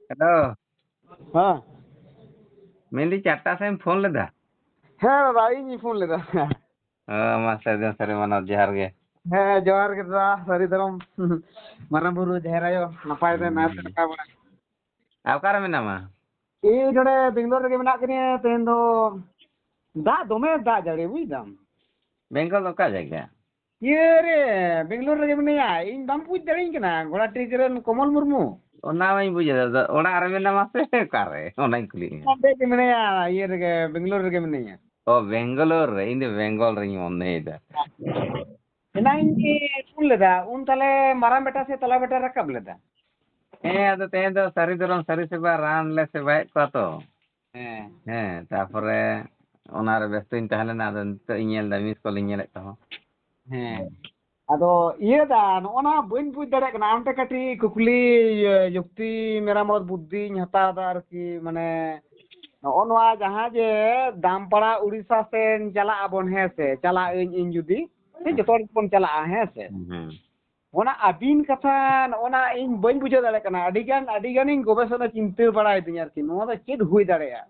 Hello, ᱦᱮᱸ ᱢᱮᱱᱫᱟᱹᱧ 4ᱴᱟ ᱥᱮᱫ ᱮᱢ ᱯᱷᱳᱱ ᱞᱮᱫᱟ? ᱦᱮᱸ ᱫᱟᱫᱟ ᱤᱧ ᱯᱷᱳᱱ ᱞᱮᱫᱟ᱾ ᱢᱟ ᱥᱟᱹᱜᱩᱱ ᱥᱟᱹᱨᱤ ᱢᱟᱱᱚᱛ ᱡᱚᱦᱟᱨ ᱜᱮ᱾ ᱦᱮᱸ ᱡᱚᱦᱟᱨ ᱜᱮ ᱫᱟᱫᱟ, ᱥᱟᱹᱨᱤ ᱫᱷᱚᱨᱚᱢ ᱢᱟᱨᱟᱝ ᱵᱩᱨᱩ ᱡᱟᱦᱮᱨ ᱟᱭᱳ ᱱᱟᱯᱟᱭ ᱛᱮ ᱱᱟᱭᱛᱮ ᱱᱟᱯᱟᱭ ᱵᱟᱲᱟ᱾ ᱟᱨ ᱚᱠᱟᱨᱮ ᱢᱮᱱᱟᱢᱟ? ᱤᱧ ᱱᱚᱰᱮ ᱵᱮᱝᱜᱞᱳᱨ ᱨᱮᱜᱮ ᱢᱮᱱᱟᱜ ᱠᱟᱫᱤᱧᱟ ᱛᱮᱦᱮᱧ ᱫᱚ ᱫᱟᱜ ᱫᱚᱢᱮ ᱫᱟᱜ ᱡᱟᱹᱲᱤ ᱵᱩᱡ ᱫᱟᱢ᱾ ᱵᱮᱝᱜᱚᱞ ᱫᱚ ᱚᱠᱟ ᱡᱟᱭᱜᱟ? ᱤᱭᱟᱹ ᱨᱮ ᱵᱮᱝᱜᱞᱳᱨ ᱨᱮᱜᱮ ᱢᱤᱱᱟᱹᱧᱟ, ᱤᱧ ᱵᱟᱢ ᱵᱩᱡᱽ ᱫᱟᱲᱮᱭᱟᱹᱧ ᱠᱟᱱᱟ ᱜᱚᱲᱟᱴᱤᱡ ᱨᱮᱱ ᱠᱚᱢᱚᱞ ᱢᱩᱨᱢᱩ? ᱚᱱᱟ ᱢᱟᱧ ᱵᱩᱡᱷᱟᱹᱣ ᱚᱲᱟᱜ ᱨᱮ ᱢᱮᱱᱟᱢᱟ ᱥᱮ ᱚᱠᱟᱨᱮ ᱚᱱᱟᱧ ᱠᱩᱞᱤᱭᱮᱫ ᱢᱮᱭᱟ? ᱚᱸᱰᱮ ᱜᱮ ᱢᱤᱱᱟᱹᱧᱟ ᱤᱭᱟᱹ ᱨᱮᱜᱮ ᱵᱮᱝᱜᱞᱳᱨ ᱨᱮᱜᱮ ᱢᱤᱱᱟᱹᱧᱟ᱾ ᱚ ᱵᱮᱝᱜᱟᱞᱳᱨ ᱨᱮ, ᱤᱧ ᱫᱚ ᱵᱮᱝᱜᱚᱞ ᱨᱤᱧ ᱢᱚᱱᱮᱭᱮᱫᱟ᱾ ᱮᱱᱟᱝ ᱤᱧ ᱯᱷᱳᱱ ᱞᱮᱫᱟ ᱩᱱ ᱛᱟᱞᱦᱮ ᱢᱟᱨᱟᱝ ᱵᱮᱴᱟ ᱥᱮ ᱛᱟᱞᱟ ᱵᱮᱴᱟ ᱨᱟᱠᱟᱵ ᱞᱮᱫᱟ? ᱦᱮᱸ ᱟᱫᱚ ᱛᱮᱦᱮᱧ ᱫᱚ ᱥᱟᱹᱨᱤ ᱫᱷᱚᱨᱚᱢ ᱥᱟᱹᱨᱤ ᱥᱮᱵᱟ ᱨᱟᱱ ᱞᱮ ᱥᱮᱵᱟᱭᱮᱫ ᱠᱚᱣᱟ ᱛᱚ᱾ ᱦᱮᱸ ᱦᱮᱸ ᱛᱟᱯᱚᱨᱮ ᱚᱱᱟᱨᱮ ᱵᱮᱥᱛᱚᱧ ᱛᱟᱦᱮᱸ ᱞᱮᱱᱟ, ᱟᱫᱚ ᱱᱤᱛᱚᱜ ᱤᱧ ᱧᱮᱞ ᱮᱫᱟ ᱢᱤᱥ ᱠᱚᱞᱤᱧ ᱧᱮᱞᱮᱫ ᱛᱟᱢᱟ᱾ ᱦᱮᱸ ᱟᱫᱚ ᱤᱭᱟᱹ ᱫᱟ ᱱᱚᱜᱼᱚ ᱱᱟ ᱵᱟᱹᱧ ᱵᱩᱡᱽ ᱫᱟᱲᱮᱭᱟᱜ ᱠᱟᱱᱟ, ᱟᱢ ᱴᱷᱮᱱ ᱠᱟᱹᱴᱤᱡ ᱠᱩᱠᱞᱤ ᱡᱩᱠᱛᱤ ᱢᱮᱨᱟᱢᱚᱛ ᱵᱩᱫᱽᱫᱷᱤᱧ ᱦᱟᱛᱟᱣ ᱫᱟ ᱟᱨᱠᱤ ᱢᱟᱱᱮ ᱱᱚᱜᱼᱚ ᱱᱚᱣᱟ ᱡᱟᱦᱟᱸ ᱡᱮ ᱫᱟᱢᱯᱟᱲᱟ ᱩᱲᱤᱥᱥᱟ ᱥᱮᱱ ᱪᱟᱞᱟᱜ ᱟᱵᱚᱱ ᱦᱮᱸ ᱥᱮ, ᱪᱟᱞᱟᱜ ᱟᱹᱧ ᱡᱩᱫᱤ ᱡᱚᱛᱚ ᱦᱚᱲ ᱜᱮᱵᱚᱱ ᱪᱟᱞᱟᱜᱼᱟ ᱦᱮᱸ ᱥᱮ, ᱦᱮᱸ ᱚᱱᱟ ᱟᱹᱵᱤᱱ ᱠᱟᱛᱷᱟ ᱱᱚᱜᱼᱚ ᱱᱟ ᱤᱧ ᱵᱟᱹᱧ ᱵᱩᱡᱷᱟᱹᱣ ᱫᱟᱲᱮᱭᱟᱜ ᱠᱟᱱᱟ, ᱟᱹᱰᱤ ᱜᱟᱱᱤᱧ ᱜᱚᱵᱮᱥᱚᱱᱟ ᱪᱤᱱᱛᱟᱹ ᱵᱟᱲᱟᱭᱮᱫᱤᱧ ᱟᱨᱠᱤ ᱱᱚᱣᱟ ᱫᱚ ᱪᱮᱫ ᱦᱩᱭ ᱫᱟᱲᱮᱭᱟᱜᱼᱟ?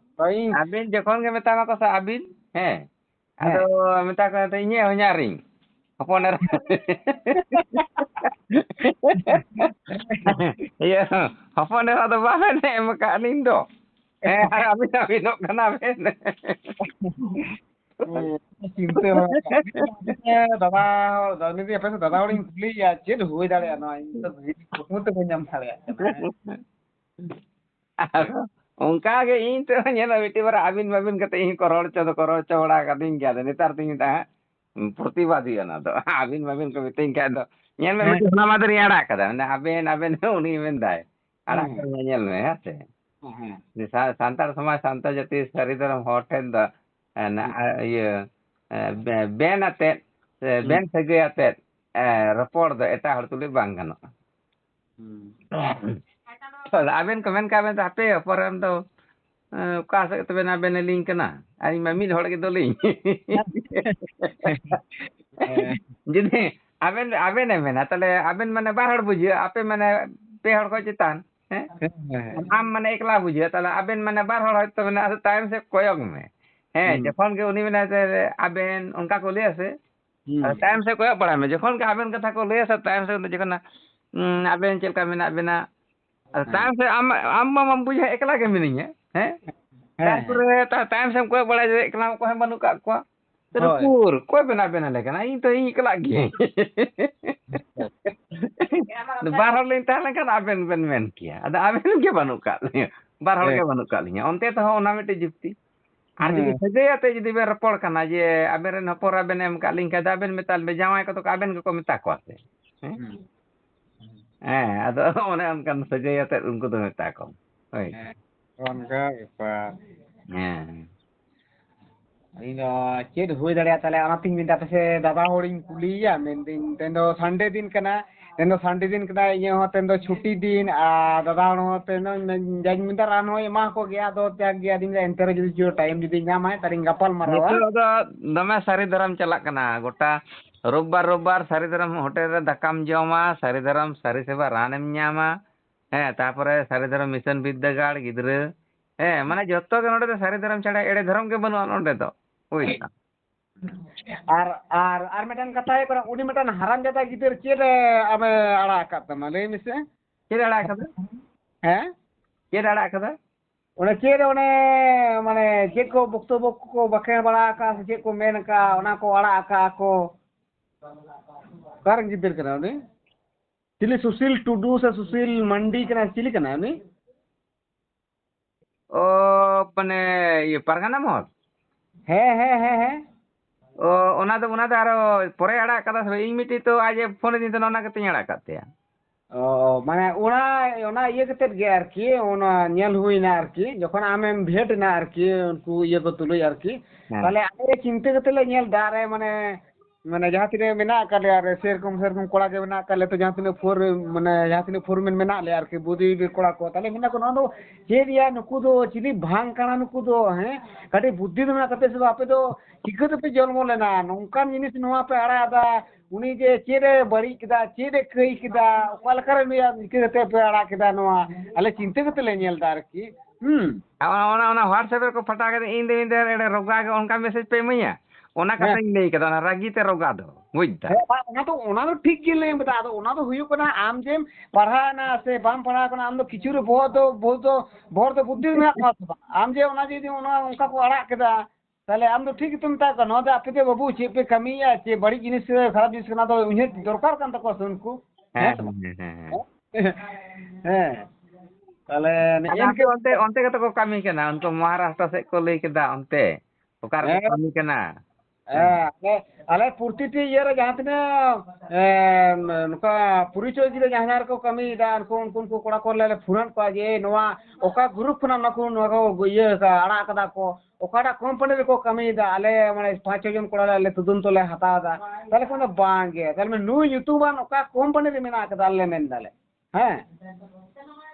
ᱟᱹᱵᱤᱱ ᱡᱚᱠᱷᱚᱱ ᱜᱮ ᱢᱮᱛᱟᱢᱟ ᱠᱚ ᱥᱮ ᱟᱹᱵᱤᱱ ᱦᱮᱸ ᱟᱫᱚ ᱦᱮᱸ ᱢᱮᱛᱟ ᱠᱚ ᱤᱧᱟᱹᱜ ᱦᱚᱧᱦᱟᱨᱤᱧ ᱦᱚᱯᱚᱱ ᱮᱨᱟ ᱤᱭᱟᱹ ᱦᱚᱯᱚᱱ ᱮᱨᱟ ᱫᱚ ᱵᱟᱵᱮᱱ ᱮᱢ ᱟᱠᱟᱫ ᱞᱤᱧ ᱫᱚ, ᱦᱮᱸ ᱟᱨ ᱟᱹᱵᱤᱱ ᱟᱹᱵᱤᱱᱚᱜ ᱠᱟᱱᱟ ᱵᱮᱱ᱾ ᱪᱤᱱᱛᱟᱹ ᱫᱟᱫᱟ ᱟᱯᱮ ᱥᱮ ᱫᱟᱫᱟ ᱦᱚᱲᱤᱧ ᱠᱩᱞᱤᱭᱮᱭᱟ ᱪᱮᱫ ᱦᱩᱭ ᱫᱟᱲᱮᱭᱟᱜᱼᱟ ᱱᱚᱣᱟ ᱤᱧ ᱫᱚ ᱠᱩᱠᱢᱩ ᱛᱮ ᱵᱟᱹᱧ ᱧᱟᱢ ᱫᱟᱲᱮᱭᱟᱜ ᱠᱟᱱᱟ ᱦᱮᱸ᱾ ᱟᱨ ᱚᱱᱠᱟᱜᱮ ᱤᱧ ᱛᱮᱦᱚᱸ ᱧᱮᱞᱟ ᱢᱤᱫᱴᱤᱡ ᱵᱟᱨ ᱟᱹᱵᱤᱱ ᱢᱟᱵᱤᱱ ᱠᱟᱛᱮ ᱤᱧ ᱠᱚ ᱨᱚᱲ ᱦᱚᱪᱚ ᱫᱚᱠᱚ ᱨᱚᱲ ᱦᱚᱪᱚ ᱵᱟᱲᱟ ᱠᱟᱫᱤᱧ ᱜᱮᱭᱟ, ᱱᱮᱛᱟᱨ ᱫᱚᱧ ᱢᱮᱛᱟᱜ ᱯᱨᱚᱛᱤᱵᱟᱫী ᱚᱱᱟ ᱫᱚ ᱟᱹᱵᱤᱱ ᱢᱟᱵᱤᱱ ᱠᱚ ᱢᱤᱛᱟᱹᱧ ᱠᱷᱟᱡ ᱫᱚ ᱧᱮᱞ ᱢᱮ ᱦᱮᱸ ᱢᱤᱫᱴᱤᱡ ᱦᱚᱞᱟ ᱢᱟᱫᱷᱮᱨᱤᱧ ᱟᱲᱟᱜ ᱠᱟᱫᱟ, ᱟᱵᱮᱱ ᱩᱱᱤ ᱢᱮᱱᱫᱟᱭ ᱟᱲᱟᱜ ᱦᱮᱸ ᱠᱟᱫᱟ ᱧᱮᱞ ᱢᱮ ᱦᱮᱸ ᱥᱮ᱾ ᱦᱮᱸ ᱥᱟᱱᱛᱟᱲ ᱥᱚᱢᱟᱡᱽ ᱥᱟᱱᱛᱟᱲ ᱡᱟᱹᱛᱤ ᱥᱟᱹᱨᱤ ᱫᱷᱚᱨᱚᱢ ᱦᱚᱲ ᱴᱷᱮᱱ ᱫᱚ ᱤᱭᱟᱹ ᱵᱮᱱ ᱟᱛᱮᱫ ᱥᱮ ᱦᱮᱸ ᱵᱮᱱ ᱥᱟᱹᱜᱟᱹᱭ ᱟᱛᱮᱫ ᱨᱚᱯᱚᱲ ᱫᱚ ᱮᱴᱟᱜ ᱦᱚᱲ ᱛᱩᱞᱩᱡ ᱵᱟᱝ ᱜᱟᱱᱚᱜᱼᱟ᱾ ᱟᱵᱮᱱ ᱠᱚ ᱢᱮᱱ ᱠᱟᱜ ᱵᱮᱱ ᱫᱚ ᱦᱟᱯᱮ ᱯᱚᱨᱮ ᱫᱚ ᱚᱠᱟ ᱥᱮᱫ ᱛᱮᱵᱮᱱ ᱟᱵᱮᱱ ᱞᱤᱧ ᱠᱟᱱᱟ, ᱟᱹᱞᱤᱧ ᱢᱟ ᱢᱤᱫ ᱦᱚᱲ ᱜᱮᱫᱚᱞᱤᱧ᱾ ᱡᱩᱫᱤ ᱟᱵᱮᱱᱮ ᱢᱮᱱᱟ ᱛᱟᱦᱞᱮ ᱟᱵᱮᱱ ᱢᱟᱱᱮ ᱵᱟᱨ ᱦᱚᱲ ᱵᱩᱡᱷᱟᱹᱜᱼᱟ, ᱟᱯᱮ ᱢᱟᱱᱮ ᱯᱮ ᱦᱚᱲ ᱠᱷᱚᱡ ᱪᱮᱛᱟᱱ ᱦᱮᱸ ᱟᱢ ᱢᱟᱱᱮ ᱮᱠᱞᱟ ᱵᱩᱡᱷᱟᱹᱜᱼᱟ, ᱛᱟᱦᱞᱮ ᱟᱵᱮᱱ ᱢᱟᱱᱮ ᱵᱟᱨ ᱦᱚᱲ ᱦᱚᱭᱛᱳ ᱢᱮᱱᱟᱜᱼᱟ ᱛᱟᱭᱚᱢ ᱥᱮᱫ ᱠᱚᱭᱚᱜ ᱢᱮ ᱦᱮᱸ ᱡᱚᱠᱷᱚᱱ ᱜᱮ ᱩᱱᱤ ᱢᱮᱱᱟᱭ ᱥᱮ ᱟᱵᱮᱱ ᱚᱱᱠᱟ ᱠᱚ ᱞᱟᱹᱭᱟ ᱥᱮ ᱛᱟᱭᱚᱢ ᱥᱮᱫ ᱠᱚᱭᱚᱜ ᱵᱟᱲᱟᱭ ᱢᱮ, ᱡᱚᱠᱷᱚᱱ ᱜᱮ ᱟᱵᱮᱱ ᱠᱟᱛᱷᱟ ᱠᱚ ᱞᱟᱹᱭᱟ ᱥᱮ ᱛᱟᱭᱚᱢ ᱥᱮᱫ ᱡᱚᱠᱷᱚᱱ ᱟᱵᱮᱱ ᱪᱮᱫ ᱞᱮᱠᱟ ᱢᱮᱱᱟᱜ ᱵᱮᱱᱟ, ᱛᱟᱭᱚᱢ ᱥᱮᱫ ᱟᱢ ᱢᱟᱢ ᱵᱩᱡᱷᱟᱹᱣᱟ ᱮᱠᱞᱟ ᱜᱮ ᱢᱤᱱᱟᱹᱧᱟ ᱦᱮᱸ, ᱦᱮᱸ ᱛᱟᱨᱯᱚᱨᱮ ᱛᱟᱭᱚᱢ ᱥᱮᱫ ᱮᱢ ᱠᱚᱭᱚᱜ ᱵᱟᱲᱟᱭᱟ ᱡᱮ ᱮᱠᱞᱟ ᱚᱠᱚᱭ ᱦᱚᱸ ᱵᱟᱹᱱᱩᱜ ᱠᱟᱜ ᱠᱚᱣᱟ, ᱦᱳᱭ ᱩᱠᱩᱨ ᱚᱠᱚᱭ ᱵᱮᱱᱟᱞᱮ ᱠᱟᱱᱟ ᱤᱧ ᱛᱚ ᱤᱧ ᱮᱠᱞᱟᱜ ᱜᱤᱭᱟᱹᱧ᱾ ᱵᱟᱨ ᱦᱚᱲ ᱞᱤᱧ ᱛᱟᱦᱮᱸ ᱞᱮᱱᱠᱷᱟᱱ ᱟᱵᱮᱱ ᱵᱮᱱ ᱢᱮᱱ ᱠᱮᱭᱟ, ᱟᱫᱚ ᱟᱵᱮᱱ ᱜᱮ ᱵᱟᱹᱱᱩᱜ ᱠᱟᱜ ᱞᱤᱧᱟᱹ ᱵᱟᱨ ᱦᱚᱲ ᱜᱮ ᱵᱟᱹᱱᱩᱜ ᱠᱟᱜ ᱞᱤᱧᱟᱹ, ᱚᱱᱛᱮ ᱛᱮᱦᱚᱸ ᱚᱱᱟ ᱢᱤᱫᱴᱮᱡ ᱡᱩᱠᱛᱤ᱾ ᱟᱨ ᱡᱩᱫᱤ ᱦᱮᱸ ᱥᱟᱹᱜᱟᱹᱭ ᱟᱛᱮ ᱡᱩᱫᱤ ᱵᱮᱱ ᱨᱚᱯᱚᱲ ᱠᱟᱱᱟ ᱡᱮ ᱟᱵᱮᱱ ᱨᱮᱱ ᱦᱚᱯᱚᱱ ᱮᱨᱟ ᱵᱮᱱ ᱮᱢ ᱠᱟᱜ ᱞᱤᱧ ᱠᱷᱟᱡ ᱫᱚ ᱟᱵᱮᱱ ᱢᱮᱛᱟ ᱡᱟᱶᱟᱭ ᱠᱚᱫᱚ ᱟᱵᱮᱱ ᱜᱮᱠᱚ ᱢᱮᱛᱟ ᱠᱚᱣᱟ ᱥᱮ ᱦᱮᱸ᱾ ᱦᱮᱸ ᱟᱫᱚ ᱚᱱᱮ ᱚᱱᱠᱟᱱ ᱥᱟᱹᱜᱟᱹᱭ ᱟᱛᱮᱫ ᱩᱱᱠᱩ ᱫᱚ ᱢᱮᱛᱟ ᱠᱚᱢ ᱦᱳᱭ᱾ ᱚᱱᱠᱟ ᱵᱮᱯᱟᱨ᱾ ᱦᱮᱸ ᱤᱧ ᱫᱚ ᱪᱮᱫ ᱦᱩᱭ ᱫᱟᱲᱮᱭᱟᱜᱼᱟ ᱛᱟᱦᱚᱞᱮ ᱚᱱᱟᱛᱤᱧ ᱢᱮᱱᱫᱟ ᱯᱟᱥᱮ ᱫᱟᱫᱟ ᱦᱚᱲᱤᱧ ᱠᱩᱞᱤᱭᱮᱭᱟ, ᱢᱮᱱᱫᱟᱹᱧ ᱛᱮᱦᱮᱧ ᱫᱚ ᱥᱟᱱᱰᱮ ᱫᱤᱱ ᱠᱟᱱᱟ, ᱛᱮᱦᱮᱧ ᱫᱚ ᱥᱟᱱᱰᱮ ᱫᱤᱱ ᱠᱟᱱᱟ ᱤᱧᱟᱹᱜ ᱦᱚᱸ ᱛᱮᱦᱮᱧ ᱫᱚ ᱪᱷᱩᱴᱤ ᱫᱤᱱ ᱟᱨ ᱫᱟᱫᱟ ᱦᱚᱲ ᱦᱚᱸ ᱛᱮᱦᱮᱧ ᱡᱟᱧ ᱢᱮᱱᱫᱟ ᱨᱟᱱ ᱦᱚᱸᱭ ᱮᱢᱟ ᱠᱚ ᱜᱮᱭᱟ, ᱟᱫᱚ ᱡᱟᱠ ᱜᱮ ᱟᱫᱚᱧ ᱮᱱᱛᱮ ᱨᱮᱦᱚᱸ ᱡᱩᱫᱤ ᱴᱟᱭᱤᱢ ᱡᱩᱫᱤ ᱧᱟᱢᱟᱭ ᱛᱟᱦᱚᱞᱮᱧ ᱜᱟᱯᱟᱞᱢᱟᱨᱟᱣᱟ᱾ ᱱᱤᱛᱚᱜ ᱫᱚ ᱫᱚᱢᱮ ᱥᱟᱹᱨᱤ ᱫᱷᱚᱨᱚᱢ ᱪᱟᱞᱟᱜ ᱠᱟᱱᱟ ᱜᱚᱴᱟ ᱨᱳᱵᱵᱟᱨ ᱥᱟᱹᱨᱤ ᱫᱷᱚᱨᱚᱢ ᱦᱳᱴᱮᱞ ᱨᱮ ᱫᱟᱠᱟᱢ ᱡᱚᱢᱟ, ᱥᱟᱹᱨᱤ ᱫᱷᱚᱨᱚᱢ ᱥᱟᱹᱨᱤ ᱥᱮᱵᱟ ᱨᱟᱱᱮᱢ ᱧᱟᱢᱟ ᱦᱮᱸ, ᱛᱟᱯᱚᱨᱮ ᱥᱟᱹᱨᱤ ᱫᱷᱚᱨᱚᱢ ᱢᱤᱥᱚᱱ ᱵᱤᱫᱽᱫᱟᱹᱜᱟᱲ ᱜᱤᱫᱽᱨᱟᱹ ᱦᱮᱸ ᱢᱟᱱᱮ ᱡᱚᱛᱚ ᱜᱮ ᱱᱚᱰᱮ ᱫᱚ ᱥᱟᱹᱨᱤ ᱫᱷᱚᱨᱚᱢ ᱪᱷᱟᱲᱟ ᱮᱲᱮ ᱫᱷᱚᱨᱚᱢ ᱜᱮ ᱵᱟᱹᱱᱩᱜᱼᱟ ᱱᱚᱰᱮ ᱫᱚ ᱵᱩᱡᱽ᱾ ᱟᱨ ᱢᱤᱫᱴᱟᱝ ᱠᱟᱛᱷᱟ ᱦᱩᱭᱩᱜ ᱠᱟᱱᱟ, ᱩᱱᱤ ᱢᱤᱫᱴᱟᱝ ᱦᱟᱨᱟᱢ ᱡᱟᱫᱟ ᱜᱤᱫᱟᱹᱨ ᱪᱮᱫ ᱟᱢᱮ ᱟᱲᱟᱜ ᱟᱠᱟᱫ ᱛᱟᱢᱟ ᱞᱟᱹᱭ ᱢᱮᱥᱮ? ᱪᱮᱫ ᱟᱲᱟᱜ ᱠᱟᱫᱟ? ᱦᱮᱸ ᱪᱮᱫ ᱟᱲᱟᱜ ᱠᱟᱫᱟ? ᱚᱱᱮ ᱪᱮᱫ ᱚᱱᱮ ᱢᱟᱱᱮ ᱪᱮᱫ ᱠᱚ ᱵᱚᱠᱛᱚᱵᱚ ᱠᱚ ᱵᱟᱸᱠᱷᱮᱲ ᱵᱟᱲᱟ ᱟᱠᱟᱜᱼᱟ ᱥᱮ ᱪᱮᱫ ᱠᱚ ᱢᱮᱱ ᱟᱠᱟᱜᱼᱟ ᱚᱱᱟ ᱠᱚ ᱟᱲᱟᱜ ᱟᱠᱟᱜᱼᱟ ᱠᱚ, ᱚᱠᱟᱨᱮᱱ ᱜᱤᱫᱟᱹᱨ ᱠᱟᱱᱟᱭ ᱩᱱᱤ? ᱪᱤᱞᱤ ᱥᱩᱥᱤᱞ ᱴᱩᱰᱩ ᱥᱮ ᱥᱩᱥᱤᱞ ᱢᱟᱱᱰᱤ ᱠᱟᱱᱟᱭ ᱪᱤᱞᱤ ᱠᱟᱱᱟᱭ ᱩᱱᱤ? ᱚ ᱢᱟᱱᱮ ᱤᱭᱟᱹ ᱯᱟᱨᱜᱟᱱᱟ ᱢᱚᱦᱚᱞ? ᱦᱮᱸ ᱚ ᱚᱱᱟ ᱫᱚ ᱟᱨᱚ ᱯᱚᱨᱮ ᱟᱲᱟᱜ ᱠᱟᱫᱟ ᱥᱮ ᱤᱧ ᱢᱤᱫᱴᱤᱡ ᱛᱚ ᱟᱡ ᱮ ᱯᱷᱳᱱ ᱟᱹᱫᱤᱧ ᱛᱟᱦᱮᱱᱟ ᱚᱱᱟ ᱜᱮᱛᱚᱧ ᱟᱲᱟᱜ ᱠᱟᱫ ᱛᱟᱭᱟ᱾ ᱚ ᱢᱟᱱᱮ ᱚᱱᱟ ᱤᱭᱟᱹ ᱠᱟᱛᱮᱫ ᱜᱮ ᱟᱨᱠᱤ ᱚᱱᱟ ᱧᱮᱞ ᱦᱩᱭᱱᱟ ᱟᱨᱠᱤ ᱡᱚᱠᱷᱚᱱ ᱟᱢᱮᱢ ᱵᱷᱮᱴ ᱮᱱᱟ ᱟᱨᱠᱤ ᱩᱱᱠᱩ ᱤᱭᱟᱹ ᱠᱚ ᱛᱩᱞᱩᱡ ᱟᱨᱠᱤ, ᱦᱮᱸ ᱛᱟᱦᱚᱞᱮ ᱟᱞᱮ ᱪᱤᱱᱛᱟᱹ ᱠᱟᱛᱮᱫ ᱞᱮ ᱧᱮᱞ ᱮᱫᱟ ᱟᱨᱮ ᱢᱟᱱᱮ মানে jaha tine mena kale ar serum kola ge mena kale to jaha tine for মানে jaha tine for men mena le ar ki budi ge kola ko tale mena ko no cheria nuku do chili bhang kana nuku do he kati buddhi do mena kate se ape do chikate pe jolmo lena nongkan jinis noa pe ara da uni je chede bari kida chede kai kida okal kare me kite pe ara kida noa ale chinte kate le nyel dar ki ona WhatsApp ko pata ke inde ede roga ge onka message pe maya ona kata lei ke ona ragi te roga do buidda ona to ठीक गे ले बता दो ona तो हुयु कना आम GeM पढ़ा ना से बाम पढ़ा कना आम तो किचुरे बहुत बुद्धि में आम जे ona जे ona उनका को अड़ा केदा ताले आम तो ठीक तुम ता कनो दे आपे बाबू चे पे कमी या चे बड़ी जिनिस खराब जिनिस कना तो उन्हें दरकार कान तको उनको ताले इनके onte kata ko kami kana unko Maharashtra se ko lei keda onte okar ko kami kana ale purtiti yere jahan tine nuka purichoy gile jahanar ko kami da uनको कोड़ा को ले फुरन को जे नोवा ओका ग्रुप ना नको नको ये का आड़ा कदा को ओकाडा कंपनी को कमी दा आले माने 5-6 जन कोड़ा ले तुदुन तो ले हता दा ताले कोन बांगे ताले में नु यूट्यूबर ओका कंपनी रे मेना कदा ले मेन दाले हैं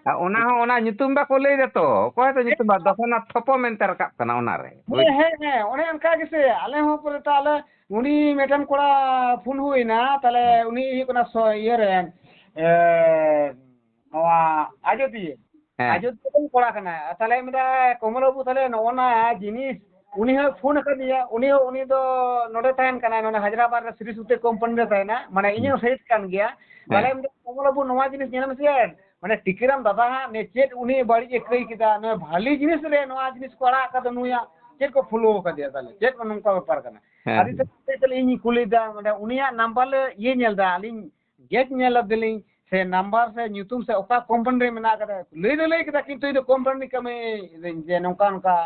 ona nyutum ba ko lei da to ko to nyutum ba dosana thopo men terkap kana ona re he one anka gese ale ho pore tale uni metam koda phone huina tale uni kona ye re noa ajodi koda kana tale meda komolobu tale ona jinis uni ho phone ka dia uni do node tahen kana nona Hyderabad re Sri Sute company re tahena mane inyo sait kan gya tale meda komolobu noa jinis nyana mesian মানে টিকিরাম দাদা নে চেট উনি বাড়ি একই কিদা নে ভালি জিনিস রে নোয়া জিনিস করা কাদ নুয়া চেট को ফলো का दिया ताले चेक को नंका व्यापार करना आदि से तले इन कुली दा माने उनिया नंबर ले ये नेल दा अलिन गेट नेल दिली से नंबर से न्यूतुम से ओका कंपनी रे मेना का ले किदा किंतु इदो कंपनी का में जे नंका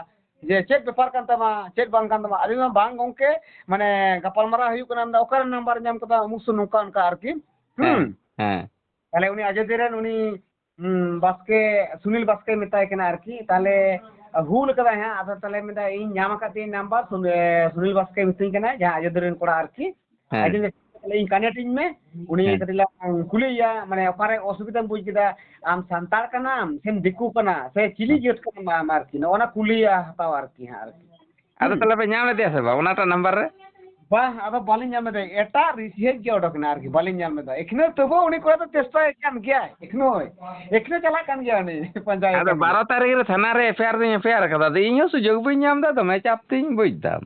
जे चेक व्यापार kan tama चेक बांग kan tama अलिन बांग गोंके माने गपालमारा हुयु कना ओकर नंबर जाम कदा मुसु नंका का आरकी ताले उनी अजयदेरन उनी बास्के सुनील बास्के मिताय कना आरकी ताले हुल कदा है आधा ताले में दा इन नाम का तीन नंबर सुनील बास्के मितिंग कना जहां अजयदेरन कोड़ा आरकी अजय ताले इन कनेक्टिंग में उनी कतिला कुलिया माने ओकारे असुविधा बुझ किदा आम संतार कना सेम दिकु कना से चिली जेट कना मारकी ना ओना कुलिया हताव आरकी हां आरकी आदा ताले पे ᱧᱟᱢ ᱞᱮᱫᱮᱭᱟ ᱥᱮ ᱵᱟ ᱚᱱᱟᱴᱟ ᱱᱟᱢᱵᱟᱨ ᱨᱮ बा अब बालिन जाम में एटा रिसीज के ओडक ना आरकी बालिन जाम में एकने तबो उनी को तो चेष्टा कान गया एकने चला कान गया नहीं पंचायत आदा 12 तारीख रे थाना रे एफआईआर दे एफआईआर कदा दे इᱧ सुजोग बई ᱧᱟᱢ दा दमे चापतिኝ बुझदाम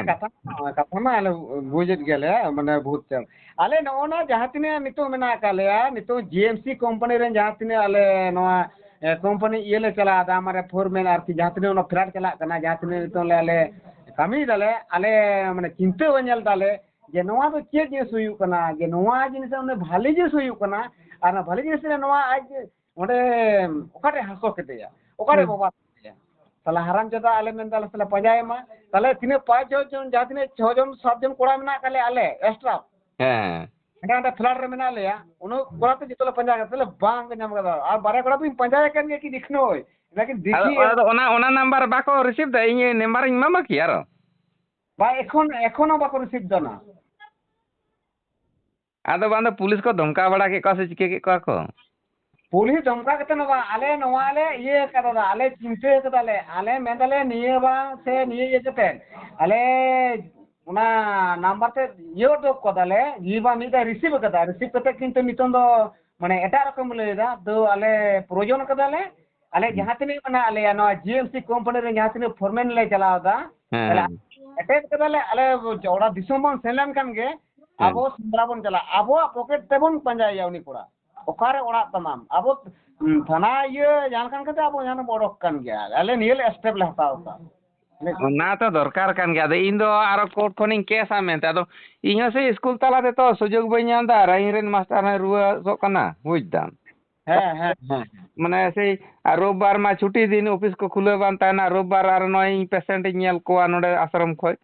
कथा ना आले बुझत गेले माने बहुत चल आले नोना जहां तिने नितो मेना काले नितो जीएमसी कंपनी रे जहां तिने आले नोआ कंपनी ये ले चला दा मारे फोरमैन आरकी जहां तिने नो फ्लैट चला कना जहां तिने नितो ले आले kami dale ale mane चिंता वanyal dale je noa do che je suyu kana je noa jinis one bhali je suyu kana ana bhali jinis le noa aj onde okare haso kete ya okare baba ya tala haram jada ale men dale tala pajay ma tale tine 5 jon jatine 6 jon 7 jon koda mena kale ale extra ada flat re mena le ya uno koda te jitola panja tale bang nyam kada ar bare koda bin panja kan ge ki dikhno hoy लेकिन देखिए ओना number बाको receive दा इन number in मामा की यारो बा एखोनो बाको receive दना आदो बांदो पुलिस को धमका बड़ा के कसे चिके के को पुलिस धमका कते नवा आले नवाले ये कदा आले चिंते कदाले आले मेदले निये बा से निये ये कते आले उना नंबर ते यो दो कदाले जीवा मिदा रिसीव कते किंतु नितों दो माने एटा रकम लेदा दो आले प्रोजन कदाले ale jahan tine mana ale no GMC company re jahan tine foreman le chala da attack kadale ale oda disomon selan kan ge abo sundrabon chala abo pocket tebon panjay yauni pura okare oda tamam abo thana ye jan kan kate abo jan bodok kan gya ale niel step le hataw ka ना तो दरकार कान गया इन दो आरो court खोनिंग case आमेंते आदो इहो से school तालाते तो सुजोग बई ᱧᱟᱢ दा राइन रेन मास्टर ने रुआ सो कना बुझदाम माने से रोबबार मा छुट्टी दिन ऑफिस को खुले बान ताना रोबबार आर नय पेशेंट नेल को नोडे आश्रम खय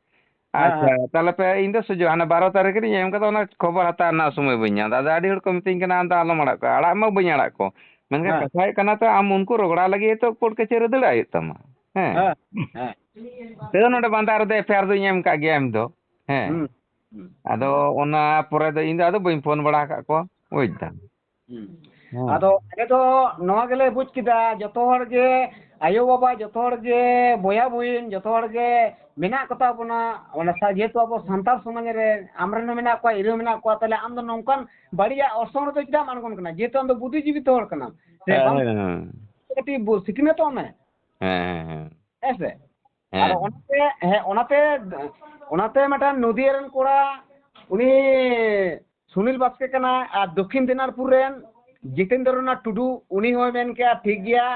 अच्छा ताले पे इन दो सुजो हाना 12 तारीख रे एम कदा ना खबर हता ना समय बइया दादा आडी हड़ को मिटिंग कना अंदा आलो मड़ा को आड़ा मा बइया आड़ा को मनका कथाय कना तो आम उनको रोगड़ा लगे तो कोर्ट कचेरी दड़ाय तमा ते नोडे बांदार दे फेर दो एम का गेम दो ᱟᱫᱚ ᱚᱱᱟ ᱯᱚᱨᱮ ᱫᱚ ᱤᱧ ᱫᱚ ᱟᱫᱚ ᱵᱟᱹᱧ ᱯᱷᱳᱱ ᱵᱟᱲᱟ ᱟᱠᱟᱫ ᱠᱚᱣᱟ ᱵᱩᱡᱽ ᱫᱟᱢ ᱟᱫᱚ ᱟᱞᱮ ᱫᱚ ᱱᱚᱣᱟ ᱜᱮᱞᱮ ᱵᱩᱡᱽ ᱠᱮᱫᱟ ᱡᱚᱛᱚ ᱦᱚᱲ ᱜᱮ ᱟᱭᱳ ᱵᱟᱵᱟ ᱡᱚᱛᱚ ᱦᱚᱲ ᱜᱮ ᱵᱚᱭᱦᱟ ᱵᱩᱦᱤᱱ ᱡᱚᱛᱚ ᱦᱚᱲ ᱜᱮ ᱢᱮᱱᱟᱜ ᱠᱚᱛᱟ ᱵᱚᱱᱟ ᱚᱱᱟ ᱡᱮᱦᱮᱛᱩ ᱟᱵᱚ ᱥᱟᱱᱛᱟᱲ ᱥᱚᱢᱟᱡᱽ ᱨᱮ ᱟᱢᱨᱮᱱ ᱦᱚᱸ ᱢᱮᱱᱟᱜ ᱠᱚᱣᱟ ᱤᱧ ᱦᱚᱸ ᱢᱮᱱᱟᱜ ᱠᱚᱣᱟ ᱛᱟᱦᱞᱮ ᱟᱢ ᱫᱚ ᱱᱚᱝᱠᱟᱱ ᱵᱟᱹᱲᱤᱡᱟᱜ ᱚᱨᱥᱚᱝ ᱨᱮᱫᱚ ᱪᱮᱫᱟᱜ ᱮᱢ ᱟᱬᱜᱚᱱ ᱠᱟᱱᱟ ᱡᱮᱦᱮᱛᱩ ᱟᱢ ᱫᱚ ᱵᱩᱫᱽᱫᱷᱤ ᱡᱤᱵᱤᱛᱚ ᱦᱚᱲ ᱠᱟᱱᱟᱢ ᱥᱮ ᱵᱟᱢ ᱠᱟᱹᱴᱤᱡ ᱥᱤᱠᱷᱱᱟᱹᱛᱚᱜ ᱢᱮ ᱦᱮᱸ ᱥᱮ ᱟᱫᱚ ᱚᱱᱟᱛᱮ ᱢᱤᱫᱴᱟᱱ ᱱᱚᱫᱤᱭᱟ ᱨᱮᱱ ᱠᱚᱲᱟ উনি সুনীল বাস্কে কানা আর দক্ষিণ দিনাজপুর রেন জিতেন্দ্রনাথ টুডু উনি হয়ে মেন কে ঠিক গিয়া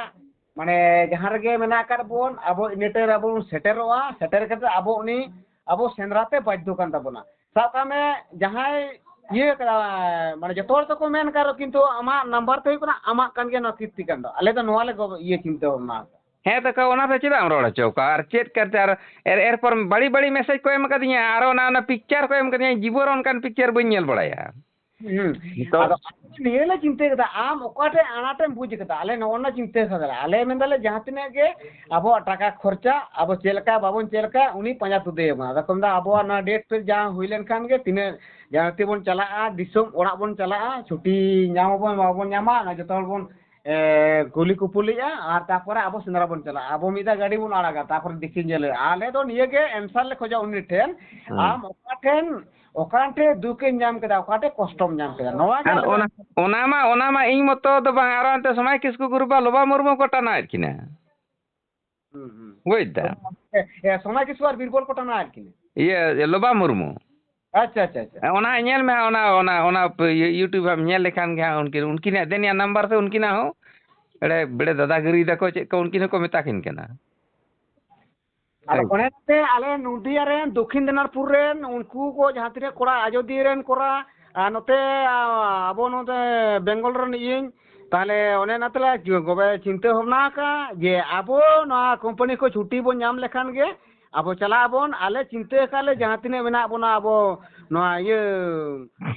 মানে যাহার রেগে মেনা আকার বন আবো ইনেটে আবো সেটেরোয়া সেটের কাতে আবো উনি আবো সেন্দ্রাতে বাধ্য কান তাবনা সাকামে যাহাই ইয়ে মানে যত হড় তো মেন কারো কিন্তু আমা নাম্বার তো হুইকনা আমা কান গে না কীর্তি কান্ড আলে তো নোয়ালে ইয়ে চিন্তা ভাবনা ᱦᱮᱸ ᱫᱟᱠᱟ ᱚᱱᱟ ᱫᱚ ᱪᱮᱫᱟᱜ ᱮᱢ ᱨᱚᱲ ᱦᱚᱪᱚ ᱠᱚᱣᱟ ᱟᱨ ᱪᱮᱫ ᱠᱟᱛᱮ ᱟᱨ ᱮᱨᱯᱚᱨ ᱵᱟᱹᱲᱤ ᱵᱟᱹᱲᱤ ᱢᱮᱥᱮᱡᱽ ᱠᱚ ᱮᱢ ᱠᱟᱫᱤᱧᱟ ᱟᱨ ᱚᱱᱟ ᱯᱤᱠᱪᱟᱨ ᱠᱚ ᱮᱢ ᱠᱟᱫᱤᱧᱟ ᱡᱤᱵᱚᱱ ᱚᱱᱠᱟᱱ ᱯᱤᱠᱪᱟᱨ ᱵᱟᱹᱧ ᱧᱮᱞ ᱵᱟᱲᱟᱭᱟ ᱟᱫᱚ ᱱᱤᱭᱟᱹ ᱞᱮ ᱪᱤᱱᱛᱟᱹ ᱠᱮᱫᱟ ᱟᱢ ᱚᱠᱟᱴᱷᱮ ᱟᱱᱟᱴᱮᱢ ᱵᱩᱡ ᱠᱮᱫᱟ ᱟᱞᱮ ᱱᱚᱜᱼᱚ ᱪᱤᱱᱛᱟᱹ ᱠᱟᱫᱟ ᱟᱞᱮ ᱢᱮᱱᱫᱟᱞᱮ ᱡᱟᱦᱟᱸ ᱛᱤᱱᱟᱹᱜ ᱜᱮ ᱟᱵᱚᱣᱟᱜ ᱴᱟᱠᱟ ᱠᱷᱚᱨᱪᱟ ᱟᱵᱚ ᱪᱮᱫ ᱞᱮᱠᱟ ᱵᱟᱵᱚᱱ ᱪᱮᱫ ᱞᱮᱠᱟ ᱩᱱᱤ ᱯᱟᱸᱡᱟ ᱛᱩᱫᱮᱭᱟᱵᱚᱱ ᱟᱫᱚ ᱠᱚ ᱢᱮᱱᱫᱟ ᱟᱵᱚᱣᱟᱜ ᱱᱚᱣᱟ ᱰᱮᱴ ᱯᱷᱮᱴ ᱡᱟᱦᱟᱸ ᱦᱩᱭ ᱞᱮᱱᱠᱷᱟᱱ ᱜᱮ ᱛᱤᱱᱟᱹᱜ ᱡᱟᱦᱟᱸ ᱛᱮᱵᱚᱱ ᱪᱟᱞᱟᱜᱼᱟ ᱫᱤᱥᱚᱢ ᱚᱲᱟᱜ ᱵᱚᱱ ᱪᱟᱞᱟᱜᱼᱟ ᱪᱷᱩᱴᱤ ᱧᱟᱢᱟᱵᱚᱱ ᱵᱟᱵᱚᱱ ᱧᱟᱢᱟ ᱡᱚᱛᱚ ᱦᱚᱲ ᱵᱚᱱ ᱠᱩᱞᱤ ᱠᱩᱯᱩᱞᱤᱜᱼᱟ ᱟᱨ ᱛᱟᱯᱚᱨᱮ ᱟᱵᱚ ᱥᱮᱸᱫᱽᱨᱟ ᱵᱚᱱ ᱪᱟᱞᱟᱜᱼᱟ ᱟᱵᱚ ᱢᱤᱫ ᱫᱷᱟᱣ ᱜᱟᱹᱰᱤ ᱵᱚᱱ ᱟᱲᱟᱜᱟ ᱛᱟᱯᱚᱨᱮ ᱫᱤᱠᱷᱤ ᱧᱮᱞᱮ ᱟᱞᱮ ᱫᱚ ᱱᱤᱭᱟᱹ ᱜᱮ ᱮᱱᱥᱟᱨ ᱞᱮ ᱠᱷᱚᱡᱟ ᱩᱱᱤ ᱴᱷᱮᱱ ᱟᱢ ᱚᱠᱟᱴᱷᱮ ᱫᱩᱠᱮᱢ ᱧᱟᱢ ᱠᱮᱫᱟ ᱚᱠᱟᱴᱷᱮ ᱠᱚᱥᱴᱚᱢ ᱧᱟᱢ ᱠᱮᱫᱟ ᱱᱚᱣᱟ ᱜᱮ ᱟᱨ ᱚᱱᱟ ᱢᱟ ᱤᱧ ᱢᱚᱛᱚ ᱫᱚ ᱵᱟᱝ ᱟᱨᱚ ᱮᱱᱛᱮ ᱥᱚᱢᱟᱭ ᱠᱤᱥᱠᱩ ᱜᱩᱨᱩᱵᱟ ᱞᱚᱵᱟ ᱢᱩᱨᱢᱩ ᱠᱚ ᱴᱟᱱᱟᱣᱮᱫ ᱠᱤᱱᱟ ᱵᱩᱡᱽ ᱫᱟᱢ ᱥᱚᱢᱟᱡᱽ ᱠᱤᱥᱠᱩ ᱟᱨ ᱵᱤᱨᱵᱚᱞ ko ᱴᱟᱱᱟᱣᱮᱫ ᱠᱤᱱᱟ ᱤᱭᱟᱹ ᱞᱚᱵᱟ ᱢᱩᱨᱢᱩ ᱟᱪᱪᱷᱟ ᱟᱪᱪᱷᱟ ᱟᱪᱪᱷᱟ ᱚᱱᱟ ᱧᱮᱞ ᱢᱮ ᱚᱱᱟ ᱤᱭᱩᱴᱩᱵᱽ ᱮᱢ ᱧᱮल ᱞᱮᱠᱷᱟᱱ ᱜᱮ ᱦᱟᱸᱜ ᱩᱱᱠᱤᱱᱟᱜ ᱫᱮᱱᱤᱭᱟᱜ ᱱᱟᱢᱵᱟᱨ ᱥᱮ ᱩᱱᱠᱤᱱᱟᱜ ᱦᱚᱸ ᱵᱮᱲᱮ ᱫᱟᱫᱟᱜᱤᱨᱤ ᱫᱟᱠᱚ ᱪᱮᱫ ᱠᱚ ᱩᱱᱠᱤᱱ ᱦᱚᱸᱠᱚ ᱢᱮᱛᱟ ᱠᱤᱱ ᱠᱟᱱᱟ ᱟᱫᱚ ᱚᱱᱮᱛᱮ ᱟᱞᱮ ᱱᱚᱫᱤᱭᱟ ᱨᱮᱱ ᱫᱚᱠᱠᱷᱤᱱ ᱫᱤᱱᱟᱡᱽᱯᱩᱨ ᱨᱮᱱ ᱩᱱᱠᱩ ᱠᱚ ᱡᱟᱦᱟᱸ ᱛᱤᱱᱟᱹᱜ ᱠᱚᱲᱟ ᱟᱡᱚᱫᱤᱭᱟᱹ ᱨᱮᱱ ᱠᱚᱲᱟ ᱟᱨ ᱱᱚᱛᱮ ᱟᱵᱚ ᱱᱚᱛᱮ ᱵᱮᱝᱜᱚᱞ ᱨᱮᱱ ᱤᱧ ᱛᱟᱦᱞᱮ ᱚᱱᱮ ᱚᱱᱟᱛᱮᱞᱮ ᱜᱚᱵᱮ ᱪᱤᱱᱛᱟᱹ ᱵᱷᱟᱵᱽᱱᱟ ᱟᱠᱟᱫ ᱡᱮ ᱟᱵᱚ ᱱᱚᱣᱟ ᱠᱳᱢᱯᱟᱱᱤ ᱠᱚ ᱪᱷᱩᱴᱤ ᱵᱚᱱ ᱧᱟᱢ ᱞᱮᱠᱷᱟᱱ ᱜᱮ ᱟᱵᱚ ᱪᱟᱞᱟᱜ ᱟᱵᱚᱱ ᱟᱞᱮ ᱪᱤᱱᱛᱟᱹ ᱟᱠᱟᱫ ᱞᱮ ᱡᱟᱦᱟᱸ ᱛᱤᱱᱟᱹᱜ ᱢᱮᱱᱟᱜ ᱵᱚᱱᱟ ᱟᱵᱚ ᱱᱚᱣᱟ ᱤᱭᱟᱹ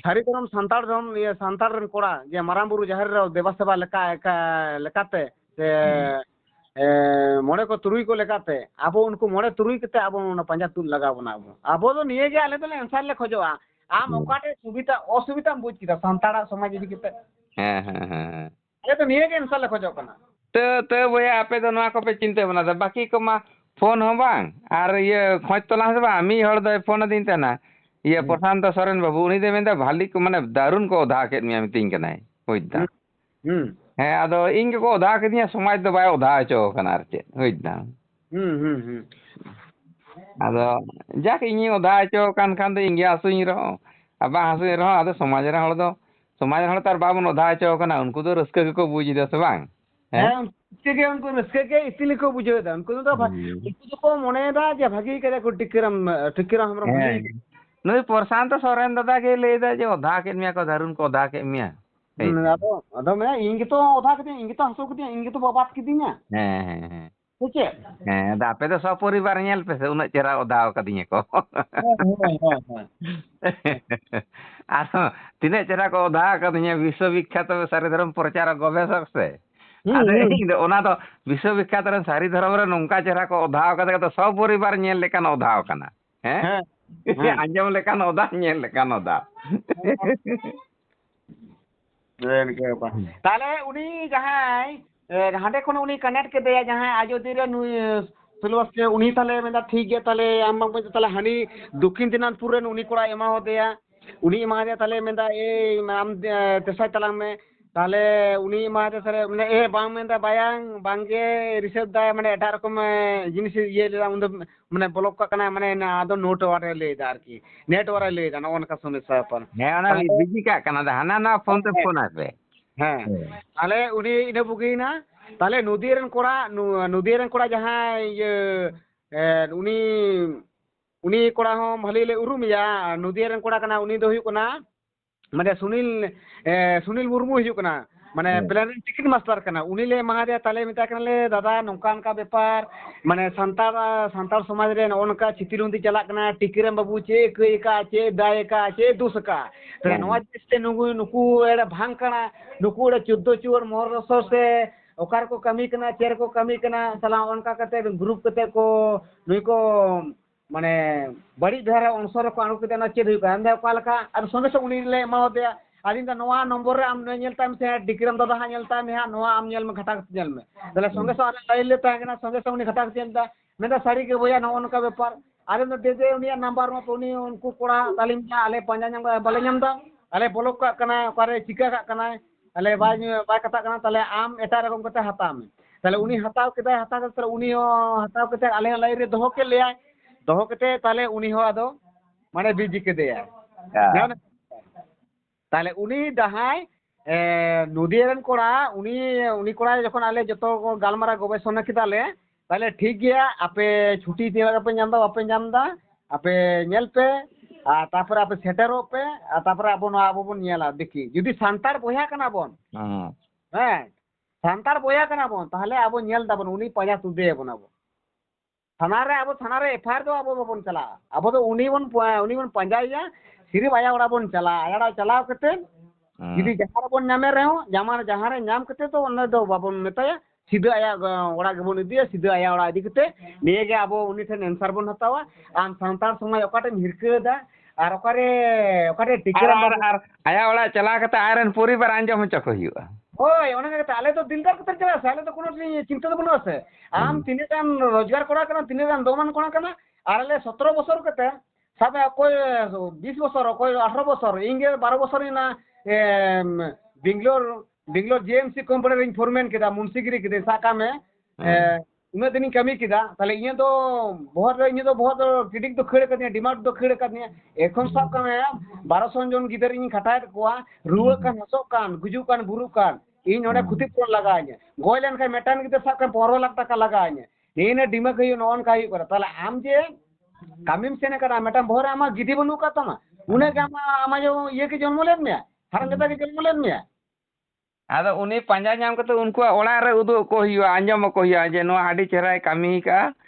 ᱥᱟᱹᱨᱤ ᱫᱷᱚᱨᱚᱢ ᱥᱟᱱᱛᱟᱲ ᱫᱷᱚᱨᱚᱢ ᱥᱟᱱᱛᱟᱲ ᱨᱮᱱ ᱠᱚᱲᱟ ᱡᱮ ᱢᱟᱨᱟᱝ ᱵᱩᱨᱩ ᱡᱟᱦᱮᱨ ᱨᱮ ᱫᱮᱵᱟ ᱥᱮᱵᱟ ᱞᱮᱠᱟᱛᱮ ᱥᱮ ᱢᱚᱬᱮ ko ᱛᱩᱨᱩᱭ ko ᱞᱮᱠᱟᱛᱮ ᱟᱵᱚ ᱩᱱᱠᱩ ᱢᱚᱬᱮ ᱛᱩᱨᱩᱭ ᱠᱟᱛᱮ ᱟᱵᱚ ᱚᱱᱟ ᱯᱟᱸᱡᱟ ᱛᱩᱫ ᱞᱟᱜᱟᱣ ᱵᱚᱱᱟ ᱟᱵᱚ ᱫᱚ ᱱᱤᱭᱟᱹ ᱜᱮ ᱟᱞᱮ ᱫᱚᱞᱮ ᱮᱱᱥᱟᱨ ᱞᱮ ᱠᱷᱚᱡᱚᱜᱼᱟ ᱟᱢ ᱚᱠᱟᱴᱷᱮ ᱥᱩᱵᱤᱫᱷᱟ ᱚᱥᱩᱵᱤᱫᱷᱟᱢ ᱵᱩᱡ ᱠᱮᱫᱟ ᱥᱟᱱᱛᱟᱲᱟᱜ ᱥᱚᱢᱟᱡᱽ ᱤᱫᱤ ᱠᱟᱛᱮ ᱦᱮᱸ ᱟᱞᱮ ᱫᱚ ᱱᱤᱭᱟᱹ ᱜᱮ ᱮᱱᱥᱟᱨ ᱞᱮ ᱠᱷᱚᱡᱚᱜ ᱠᱟᱱᱟ ᱛᱟᱹ ᱵᱚᱭᱦᱟ ᱟᱯᱮ ᱫᱚ ᱱᱚᱣᱟ ᱠᱚᱯᱮ ᱪᱤᱱᱛᱟᱹ ᱵᱷᱟᱵᱽᱱᱟᱭᱫᱟ ᱵᱟᱹᱠᱤ ᱠᱚᱢᱟ ᱯᱷᱳᱱ ᱦᱚᱸ ᱵᱟᱝ ᱟᱨ ᱤᱭᱟᱹ ᱠᱷᱚᱡ ᱛᱚᱞᱟᱥ ᱦᱚᱸ ᱵᱟᱝ ᱢᱤᱫ ᱦᱚᱲ ᱫᱚᱭ ᱯᱷᱳᱱ ᱟᱹᱫᱤᱧ ᱛᱟᱦᱮᱱᱟ ᱤᱭᱟᱹ ᱯᱨᱚᱥᱟᱱᱛᱚ ᱥᱚᱨᱮᱱ ᱵᱟᱹᱵᱩ ᱩᱱᱤ ᱫᱚᱭ ᱢᱮᱱᱫᱟ ᱵᱷᱟᱞᱤ ᱠᱚ ᱢᱟᱱᱮ ᱫᱟᱨᱩᱱ ᱠᱚ ᱚᱫᱷᱟ ᱠᱮᱫ ᱢᱮᱭᱟ ᱢᱤᱛᱟᱹᱧ ᱠᱟᱱᱟᱭ ᱵᱩᱡᱽ ᱫᱟᱢ ᱦᱮᱸ ᱟᱫᱚ ᱤᱧ ᱜᱮᱠᱚ ᱚᱫᱷᱟ ᱠᱤᱫᱤᱧᱟ ᱥᱚᱢᱟᱡᱽ ᱫᱚ ᱵᱟᱭ ᱚᱫᱷᱟ ᱦᱚᱪᱚ ᱠᱟᱱᱟ ᱟᱨ ᱪᱮᱫ ᱵᱩᱡᱽ ᱫᱟᱢ ᱟᱫᱚ ᱡᱟᱠ ᱤᱧᱤᱧ ᱚᱫᱷᱟ ᱦᱚᱪᱚ ᱠᱟᱱ ᱠᱷᱟᱱ ᱫᱚ ᱤᱧ ᱜᱮ ᱦᱟᱹᱥᱩᱧ ᱨᱮᱦᱚᱸ ᱟᱨ ᱵᱟᱝ ᱦᱟᱹᱥᱩᱧ ᱨᱮᱦᱚᱸ ᱟᱫᱚ ᱥᱚᱢᱟᱡᱽ ᱨᱮᱱ ᱦᱚᱲ ᱫᱚ ᱟᱨ ᱵᱟᱵᱚᱱ ᱚᱫᱷᱟ ᱦᱚᱪᱚ ᱠᱟᱱᱟ ᱩᱱᱠᱩ ᱫᱚ ᱨᱟᱹᱥᱠᱟᱹ ᱜᱮᱠᱚ ᱵᱩᱡ ᱮᱫᱟ ᱥᱮ ᱵᱟᱝ उनको रस्के के इसीलिए को बुझेदा उनको तो मनेदा जे भागी करे को टिकराम हमरा भागी नुई प्रशांत सोरेन दादा के लेदा जे ओधा के मिया को दारुन को ओधा के मिया अदो मैं इंगे तो ओधा के इंगे तो हसो के इंगे तो बात किदिया चे दापे तो सब परिवार नेल पे से उना चेरा ओधा कदिया को आरो तिने चेरा को ओधा कदिया विश्वविख्यात सारी धर्म प्रचार गवेषक से ओना तो विश्वविख्यात सारी धर्म रे नोंका चेहरा को ओधाव कते तो सब परिवार नेल लेकान ओधाव कना हैं आंजम लेकान ओधा नेल लेकान ओधा ताले उनी जहां हांडे खन उनी कनेक्ट के दे जहां आजोदी रे नुई फिलवस के उनी ताले मेंदा ठीक गया ताले आम बांग ताले हानी दक्षिण दिनाजपुर रे उनी कोड़ा एमा हो देया उनी एमा दे ताले मेंदा ए आम तेसा तलांग में ताले उनी एमा दे सरे माने ए बांग मेंदा बायांग बांगे रिसेप्ट दा माने एटा रकम जिनिस ये उन माने ब्लॉक का कना माने आदो नोट वारे ले दा आरकी नेट वारे ले दा नोन का समस्या पर ने ओना बिजी का कना दा हाना ना फोन ते फोन आसे हां ताले उनी इने बुगीना ताले नदीरन कोड़ा जहां ये उनी कोड़ा हो भली ले उरुमिया नदीरन कोड़ा कना उनी दो हुई कना माने सुनील मुर्मू हिजु कना माने प्लेन टिकट मास्टर कना उनी ले महादे ताले मिता कना ले दादा नोंकान का व्यापार माने संतार समाज रे नोनका चितिरुंदी चला कना टिकिरम बाबू चे कई का चे दाय का चे दुसका तो नवा जिसते नुकु एड़ा भांग कना नुकु एड़ा 14 चुर मोर रसो से ओकार को कमी कना चेर को कमी कना सला उनका कते ग्रुप कते को नुई को ᱢᱟᱱᱮ ᱵᱟᱹᱲᱤᱡ ᱫᱷᱟᱨᱟ ᱚᱝᱥᱚ ᱨᱮᱠᱚ ᱟᱬᱜᱚ ᱠᱮᱫᱟ ᱚᱱᱟ ᱪᱮᱫ ᱦᱩᱭᱩᱜ ᱠᱟᱱᱟ ᱢᱮᱱᱫᱟ ᱚᱠᱟ ᱞᱮᱠᱟ ᱟᱨ ᱥᱚᱸᱜᱮ ᱥᱚᱸᱜᱮ ᱩᱱᱤ ᱞᱮ ᱮᱢᱟᱣᱟᱫᱮᱭᱟ ᱟᱹᱞᱤᱧ ᱫᱚ ᱱᱚᱣᱟ ᱱᱚᱢᱵᱚᱨ ᱨᱮ ᱟᱢ ᱧᱮᱞ ᱛᱟᱭ ᱢᱮᱥᱮ ᱰᱤᱠᱨᱟᱢ ᱫᱟᱫᱟ ᱦᱟᱸᱜ ᱧᱮᱞ ᱛᱟᱭ ᱢᱮ ᱦᱟᱸᱜ ᱱᱚᱣᱟ ᱟᱢ ᱧᱮᱞ ᱢᱮ ᱜᱷᱟᱴᱟ ᱠᱟᱛᱮ ᱧᱮᱞ ᱢᱮ ᱛᱟᱦᱞᱮ ᱥᱚᱸᱜᱮ ᱥᱚᱸᱜᱮ ᱞᱟᱹᱭ ᱞᱮ ᱛᱟᱦᱮᱸ ᱠᱟᱱᱟ ᱥᱚᱸᱜᱮ ᱥᱚᱸᱜᱮ ᱩᱱᱤ ᱜᱷᱟᱴᱟ ᱠᱟᱛᱮ ᱢᱮᱱᱫᱟ ᱥᱟᱹᱨᱤ ᱜᱮ ᱵᱚᱭᱟ ᱱᱚᱜᱼᱚ ᱱᱚᱝᱠᱟ ᱵᱮᱯᱟর ᱟᱞᱮ ᱫᱚ ᱫᱮᱫᱮ ᱩᱱᱤᱭᱟᱜ ᱱᱟᱢᱵᱟᱨ ᱢᱟ ᱩᱱᱤ ᱩᱱᱠᱩ ᱠᱚᱲᱟ ᱛᱟᱹᱞᱤᱧ ᱟᱞᱮ ᱯᱟᱸᱡᱟ ᱧᱟᱢ ᱵᱟᱞᱮ ᱧᱟᱢ ᱮᱫᱟ ᱟᱞᱮ ᱵᱞᱚᱠ ᱠᱟᱜ ᱠᱟᱱᱟᱭ ᱚᱠᱟᱨᱮ ᱪᱤᱠᱟᱹ ᱠᱟᱜ ᱠᱟᱱᱟᱭ ᱟᱞᱮ ᱵᱟᱭ ᱠᱟᱛᱷᱟᱜ ᱠᱟᱱᱟ ᱛᱟᱦᱞᱮ ᱟᱢ ᱮᱴᱟᱜ ᱨᱚᱠᱚᱢ ᱠᱟᱛᱮ ᱦᱟᱛᱟᱣ ᱢᱮ ᱛᱟᱦᱞᱮ ᱩᱱᱤ ᱦᱟᱛᱟᱣ ᱠᱮᱫᱟᱭ ᱦᱟᱛᱟᱣ ᱠᱟᱛᱮ ᱩᱱᱤ ᱦᱚᱸ ᱦᱟᱛᱟᱣ ᱠᱟᱛᱮ ᱟᱞᱮ ᱦᱚᱸ ᱞᱟᱭᱤᱱ ᱨᱮ ᱫᱚᱦᱚ ᱠᱮᱫ ᱞᱮᱭᱟᱭ ᱫᱚᱦᱚ ᱠᱟᱛᱮ ᱛᱟᱦᱞᱮ ᱩᱱᱤ ᱦᱚᱸ ᱟᱫᱚ ᱢᱟᱱᱮ ᱵᱤᱡᱤ ᱠᱮᱫᱮᱭᱟᱭ তাহলে উনি যাহাই নদী রেন কোড়া উনি কোড়া যখন আলে যত গালমারা গবেষণা কেদালে তাহলে ঠিক গিয়া আপে ছুটি দিয়ে আপে নাম দা আপে নাম দা আপে নেল পে আর তারপরে আপে সেটেরও পে আর তারপরে আবো বন নেলা দেখি যদি সান্তার বইয়া কানা বন হ্যাঁ সান্তার বইয়া কানা বন তাহলে আবো নেল দাবন উনি পাঁজা তুদে বন আবো থানারে আবো থানারে এফআইআর দো আবো বাবন চালা আবো তো উনি বন পাঁজাইয়া সিরিফ আয়া ওড়া বন চালা আয়া চালাও কতে যদি जहां बन नामे रहे हो जहां रे नाम कते तो उन दो बाबन मेताया सीधा आया ओड़ा गेबन इदिया सीधा आया ओड़ा इदि कते निये गे आबो उनी ठेन आंसर बन हतावा आम सांतार समाज ओकाटे हिरकेदा और ओकारे टिकर আর আয়া ওড়া চালা কতে আয়রন পরিবার আঞ্জম হচক হইবা ওই অনেক কতে আলে তো দিলদার কতে চলা আলে তো কোনো চিন্তা তো বনো আছে আম তিনে গান রোজগার করা কানা তিনে গান দমান কোনা কানা আর আলে 17 বছর কতে সাবে কই 20 বছর কই 18 বছর ইংগে 12 বছর না बेंगलोर जेएमसी कंपनी रे फॉरमैन केदा मुंसीगिरी केदे साका में उन्हें दिन कमी केदा ताले इने तो बहुत क्रिटिक तो खड़े करने डिमांड तो खड़े करने एखन सब का में 1200 जन गिदर इन खटाय कोआ रुवा कान हसो कान गुजु कान बुरु कान इन ओडे खुति कोन लगाने गोयलन का मेटान गिदर सब का 15 लाख टका लगाने इने डिमाग हयो नॉन काई कर ताले आम जे कामिम सेने करा मेटान भोरे आमा गिदी बनु का तमा उन्हें का आमा जो ये के जन्म लेन में हारन कता के जन्म लेन में आदो उनी पांजा नाम कते उनको ओड़ा रे उदु को हियो आंजम को हियो जे नो आडी चेहरा कामी का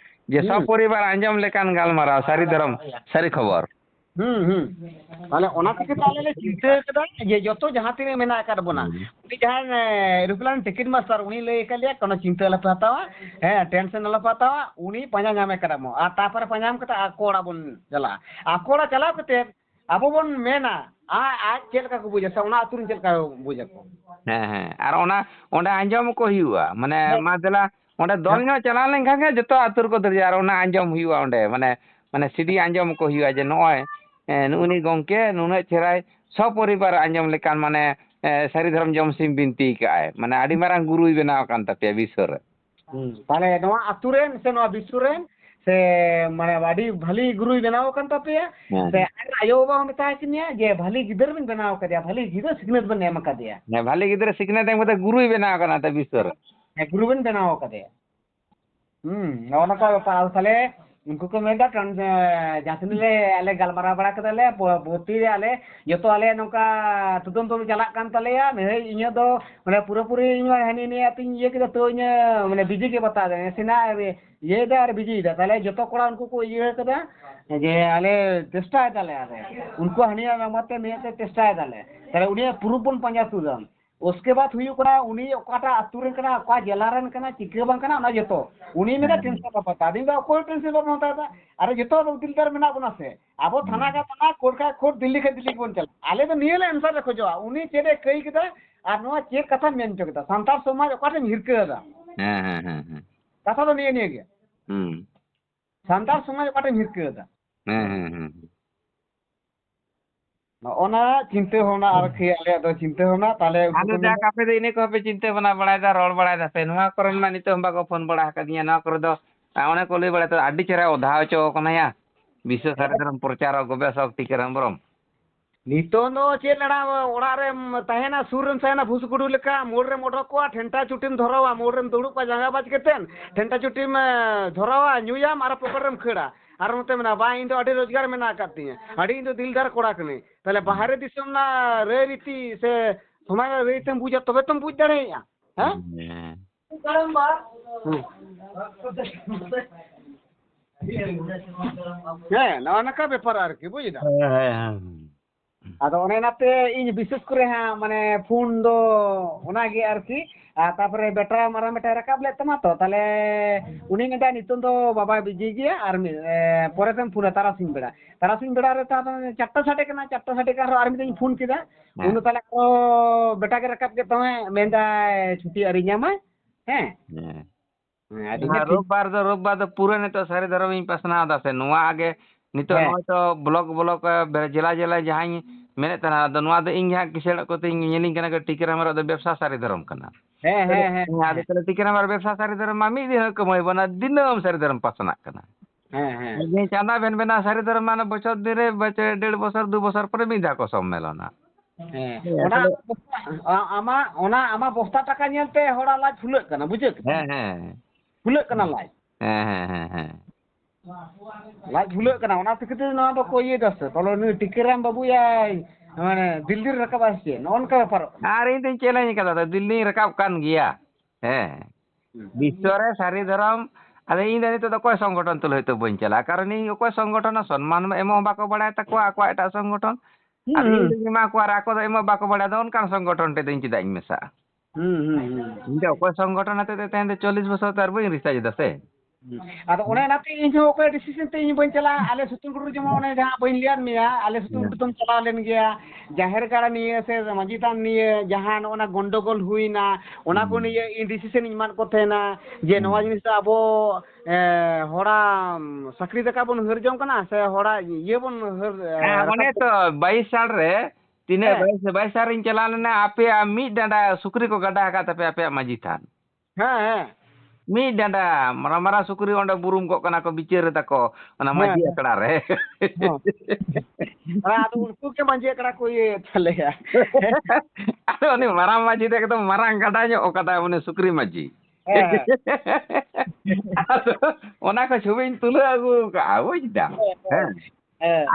जे सब परिवार आंजम लेकान गालमारा सारी धर्म सारी खबर माने ओना के ताले ले चिंता कदा जे जतो जहां तिने मेना कर बोना उनी जहां एरोप्लेन टिकट मास्टर उनी ले कलिया कोनो चिंता ला पातावा टेंशन ला पातावा उनी पांजा नामे करमो आ तापर पांजाम कता आकोड़ा बन चला आकोड़ा चला कते आबो बन मेना आज चेल का को बुझे सोना अतुर चेल का बुझे को আর ওনা ওন্ডা আঞ্জম কো হিউয়া মানে মাদলা ওন্ডা দল নো চালা লেন খাগে যত আতুর কো দরজা আর ওনা আঞ্জম হিউয়া ওন্ডে মানে সিডি আঞ্জম কো হিউয়া যে নয় নুনি গংকে নুনে ছেরাই সব পরিবার আঞ্জম লেকান মানে সারি ধর্ম জমসিম বিনতি কায় মানে আডি মারাং গুরুই বেনাও কান তাপে বিশ্বরে তাহলে নোয়া আতুরেন সে নোয়া বিশ্বরেন से माने बाडी भली गुरु बनाव कान तापे से आयो बा मेता किनिया जे भली गिदर बिन बनाव कदिया भली गिदर सिकनेत बन एम कदिया ने भली गिदर सिकनेत एम कते गुरु बनाव काना ता बिस्तर गुरु बिन बनाव कदिया नौना का पाल साले उनको को मेगा टन जातनीले आले गलमारा बड़ा कदले बोती आले जतो आले नोका तुदम तो चला कान तलेया ने इnya दो माने पूरा पूरी इnya हनी ने अतिन ये के तो इnya माने बिजी के बता दे सिना ये दार बिजी दा तले जतो कोड़ा उनको को ये कदा जे आले चेष्टा है तले आले उनको हनिया मते ने चेष्टा है तले उनी पुरुपन पंजा तुदम उसके बाद हुई करा उनी ओकाटा अतुरन कना का जलारन कना चिके बां कना ना जतो उनी मेरा टेंशन का पता दिन का कोई टेंशन बन होता था अरे जतो दिलदार मेना बना से अब थाना का कोर्ट का कोर्ट दिल्ली के दिल्ली बन चल आले तो नियले आंसर रखो जो उनी चेरे कई केदा और नो चेक कथा मेन चकदा संतार समाज ओकाटे हिरकेदा कथा तो निये निये संतार समाज ओकाटे हिरकेदा ओना चिंता होना आरखी आले दो चिंता होना ताले आलो जा काफे दे इने को पे चिंता बना बड़ा दा रोड बड़ा दा पे नवा करन मा नितो हमबा को फोन बड़ा का दिया ना कर दो ओने को ले बड़ा तो आडी चेरा ओधा चो कना या विश्व सारधरम प्रचार गोबे शक्ति करम बरम नितो नो चे लड़ा ओड़ा रे तहेना सुरन सहेना भुसकुडु लेका मोड़ रे मोटो को ठेंटा चुटिम धरवा मोड़ रे दुड़ु पा जंगा बाज केतेन ठेंटा चुटिम धरवा न्यूया मारा पकड़म खेड़ा और मते मेना बा इन तो अडी रोजगार मेना करती है अडी इन तो दिलदार कोड़ा कने ताले बाहर दिसम ना रे रीति से समाज रे तुम बुझा तबे तुम बुझ दड़े हैं करम बा ना नका बेपार आर की बुझदा आदो ओने नाते इन विशेष करे हा माने फोन दो ओना गे आर की তারপরে বেটা মারাং বেটা রাকাব লেদ তামা তো তাহলে উনি মেদা নিতন তো বাবা বিজি গিয়া আর পরে তেম ফোনে তারাসিং বেড়া রে তা 4টা সাড়ে কেনা 4টা সাড়ে কার আর মিদিন ফোন কিदा হ্যাঁ। উনি তাহলে বেটা কে রাকাব কে তমে মেন্দা ছুটি আরি ᱧᱟᱢᱟ হ্যাঁ হ্যাঁ। আদি ᱦᱮᱸ, ঠিক ᱨᱳᱵᱵᱟᱨ ᱫᱚ ᱯᱩᱨᱟᱹ ᱱᱤᱛᱚᱜ ᱥᱟᱹᱨᱤ ᱫᱷᱚᱨᱚᱢᱤᱧ ᱯᱟᱥᱱᱟᱣ ᱮᱫᱟ ᱥᱮ ᱱᱚᱣᱟ ᱟᱜᱮ ᱱᱤᱛᱚᱜ ᱦᱮᱸ ᱱᱚᱜᱼᱚᱭ ᱛᱚ ᱵᱞᱚᱠ ᱡᱮᱞᱟ ᱡᱟᱦᱟᱸᱧ ᱢᱮᱱᱮᱫ ᱛᱟᱦᱮᱱᱟ ᱟᱫᱚ ᱱᱚᱣᱟ ᱫᱚ ᱤᱧ ᱡᱟᱦᱟᱸ ᱠᱤᱥᱟᱹᱬᱚᱜ ᱠᱚᱛᱮᱧ ᱧᱮᱞᱤᱧ ᱠᱟᱱᱟ ᱴᱤᱠᱟᱹᱨᱟᱢᱟᱨᱟᱜ ᱫᱚ ᱵᱮᱵᱽᱥᱟ ᱥᱟᱹᱨᱤ ᱫᱷᱚᱨᱚᱢ ᱠᱟᱱᱟ ᱦᱮᱸ ᱦᱮᱸ ᱦᱮᱸ ᱟᱫᱚ ᱛᱟᱦᱞᱮ ᱴᱤᱠᱟᱹᱨᱟᱢᱟᱨ ᱵᱮᱵᱽᱥᱟ ᱥᱟᱹᱨᱤ ᱫᱷᱚᱨᱚᱢ ᱢᱟ ᱢᱤᱫ ᱫᱤᱱ ᱦᱚᱸ ᱠᱟᱹᱢᱟᱹᱭ ᱵᱚᱱᱟ ᱫᱤᱱᱟᱹᱢ ᱥᱟᱹᱨᱤ ᱫᱷᱚᱨᱚᱢ ᱯᱟᱥᱱᱟᱜ ᱠᱟᱱᱟ হ্যাঁ হ্যাঁ চাঁদা বেন বেনা সারি ধরো মানে বছর ধরে 1.5 বছর 2 বছর পরে মিদ ধাও সম্মেলনা হ্যাঁ আমা বস্তা টাকা নিয়েতে হড়া লাজ ফুলক কানা বুঝে হ্যাঁ হ্যাঁ ফুলক কানা লাজ হ্যাঁ হ্যাঁ হ্যাঁ হ্যাঁ লাজ ফুলক কানা ওনা থেকে নয়া তো কইয়ে দাসে তাহলে নি টিকেরাম বাবু ইয়াই মানে দিল্লির রাকাব আসছে ননকা ব্যাপার আর ইᱧ ᱫᱩᱧ ᱪᱮᱞᱮᱧ ᱠᱟᱫᱟ ᱫᱤল্ᱞᱤᱧ ᱨᱟᱠᱟᱵ ᱠᱟᱱ ᱜᱮᱭᱟ ᱦᱮᱸ ᱵᱤᱥᱥᱚ ᱨᱮ ᱥᱟᱹᱨᱤ ᱫᱷᱚᱨᱚᱢ ᱟᱫᱚ ᱤᱧ ᱫᱚ ᱱᱤᱛᱚᱜ ᱫᱚ ᱚᱠᱚᱭ ᱥᱚᱝᱜᱚᱴᱷᱚᱱ ᱛᱩᱞᱩᱡ ᱦᱚᱭᱛᱳ ᱵᱟᱹᱧ ᱪᱟᱞᱟᱜᱼᱟ ᱠᱟᱨᱚᱱ ᱤᱧ ᱚᱠᱚᱭ ᱥᱚᱝᱜᱚᱴᱷᱚᱱ ᱥᱚᱱᱢᱟᱱ ᱮᱢ ᱦᱚᱸ ᱵᱟᱠᱚ ᱵᱟᱲᱟᱭ ᱛᱟᱠᱚᱣᱟ ᱟᱠᱚᱣᱟᱜ ᱮᱴᱟᱜ ᱥᱚᱝᱜᱚᱴᱷᱚᱱ ᱟᱨ ᱤᱧ ᱫᱩᱧ ᱮᱢᱟ ᱠᱚᱣᱟ ᱟᱨ ᱟᱠᱚ ᱫᱚ ᱮᱢᱚᱜ ᱵᱟᱠᱚ ᱵᱟᱲᱟᱭᱟ ᱟᱫᱚ ᱚᱱᱠᱟᱱ ᱥᱚᱝᱜᱚᱴᱷᱚᱱ ᱴᱷᱮᱡ ᱫᱚ ᱤᱧ ᱪᱮᱫᱟᱜ ᱤᱧ ᱢᱮᱥᱟᱜᱼᱟ ᱤᱧ ᱫᱚ ᱚᱠᱚᱭ ᱥᱚᱝᱜᱚᱴᱷᱚᱱ ᱟᱛᱮᱫ ᱛᱮᱦᱮᱧ ᱫᱚ 40 ᱵᱚছᱚᱨ ᱛᱮ ᱟᱨ ᱵᱟᱹᱧ ᱨᱤᱥᱟᱨᱪ ᱮᱫᱟ ᱥᱮ ᱟᱫᱚ ᱚᱱᱮ ᱚᱱᱟᱛᱮ ᱤᱧ ᱦᱚᱸ ᱚᱠᱚᱭ ᱰᱤᱥᱤᱥᱚᱱ ᱛᱮ ᱤᱧ ᱵᱟᱹᱧ ᱪᱟᱞᱟᱜᱼᱟ ᱟᱞᱮ ᱥᱩᱛᱩᱱᱜᱩᱲᱩ ᱡᱮᱢᱚᱱ ᱚᱱᱮ ᱡᱟᱦᱟᱸ ᱵᱟᱹᱧ ᱞᱟᱹᱭᱟᱫ ᱢᱮᱭᱟ ᱟᱞᱮ ᱥᱩᱛᱩᱱᱜᱩᱲᱩ ᱫᱚᱢ ᱪᱟᱞᱟᱣ ᱞᱮᱱ ᱜᱮᱭᱟ ᱡᱟᱦᱮᱨ ᱜᱟᱲ ᱱᱤᱭᱮ ᱥᱮ ᱢᱟᱹᱡᱷᱤ ᱛᱷᱟᱱ ᱱᱤᱭᱮ ᱡᱟᱦᱟᱸ ᱚᱱᱟ ᱜᱚᱱᱰᱳᱜᱳᱞ ᱦᱩᱭᱱᱟ ᱚᱱᱟ ᱠᱚ ᱱᱤᱭᱮ ᱤᱧ ᱰᱤᱥᱤᱥᱚᱱ ᱤᱧ ᱮᱢᱟᱫ ᱠᱚ ᱛᱟᱦᱮᱱᱟ ᱡᱮ ᱱᱚᱣᱟ ᱡᱤᱱᱤᱥ ᱫᱚ ᱟᱵᱚ ᱦᱚᱲᱟᱜ ᱥᱟᱠᱨᱤ ᱫᱟᱠᱟ ᱵᱚᱱ ᱦᱟᱹᱨ ᱡᱚᱝ ᱠᱟᱱᱟ ᱥᱮ ᱦᱚᱲᱟᱜ ᱤᱭᱟᱹ ᱵᱚᱱ ᱦᱟᱹᱨ ᱦᱮᱸ ᱚᱱᱮ ᱛᱚ 22 ᱥᱟᱞ ᱨᱮ ᱛᱤᱱᱟᱹᱜ 22 ᱥᱟᱞ ᱨᱤᱧ ᱪᱟᱞᱟᱣ ᱞᱮᱱᱟ ᱟᱯᱮᱭᱟᱜ ᱢᱤᱫ ᱰᱟᱸᱰᱟ ᱥᱩᱠᱨᱤ ᱠᱚ ᱜᱟᱰᱟ ᱟᱠᱟᱫ ᱛᱟᱯᱮᱭᱟ ᱟᱯᱮᱭᱟᱜ ᱢᱟᱹᱡᱷᱤ ᱛᱷᱟᱱ ᱦᱮᱸ ᱦᱮᱸ ᱢᱤᱫ ᱰᱟᱸᱰᱟ ᱢᱟᱨᱟᱝ ᱢᱟᱨᱟᱝ ᱥᱩᱠᱨᱤ ᱚᱸᱰᱮ ᱵᱩᱨᱩᱢ ᱠᱚᱜ ᱠᱟᱱᱟ ᱠᱚ ᱵᱤᱪᱟᱹᱨ ᱮᱫᱟ ᱠᱚ ᱚᱱᱟ ᱢᱟᱹᱡᱷᱤ ᱟᱠᱷᱲᱟ ᱨᱮ ᱟᱫᱚ ᱩᱱᱠᱩ ᱜᱮ ᱢᱟᱹᱡᱷᱤ ᱟᱠᱷᱲᱟ ᱠᱚ ᱤᱭᱟᱹᱭᱮᱫ ᱛᱟᱞᱮᱭᱟ ᱟᱫᱚ ᱩᱱᱤ ᱢᱟᱨᱟᱝ ᱢᱟᱹᱡᱷᱤ ᱫᱚ ᱮᱠᱫᱚᱢ ᱢᱟᱨᱟᱝ ᱜᱟᱰᱟ ᱧᱚᱜ ᱠᱟᱫᱟᱭ ᱩᱱᱤ ᱥᱩᱠᱨᱤ ᱢᱟᱹᱡᱷᱤ ᱦᱮᱸ ᱟᱫᱚ ᱚᱱᱟ ᱠᱚ ᱪᱷᱚᱵᱤᱧ ᱛᱩᱞᱟᱹᱣ ᱟᱹᱜᱩ ᱠᱟᱜᱼᱟ ᱵᱩᱡᱽ ᱫᱟᱢ ᱦᱮᱸ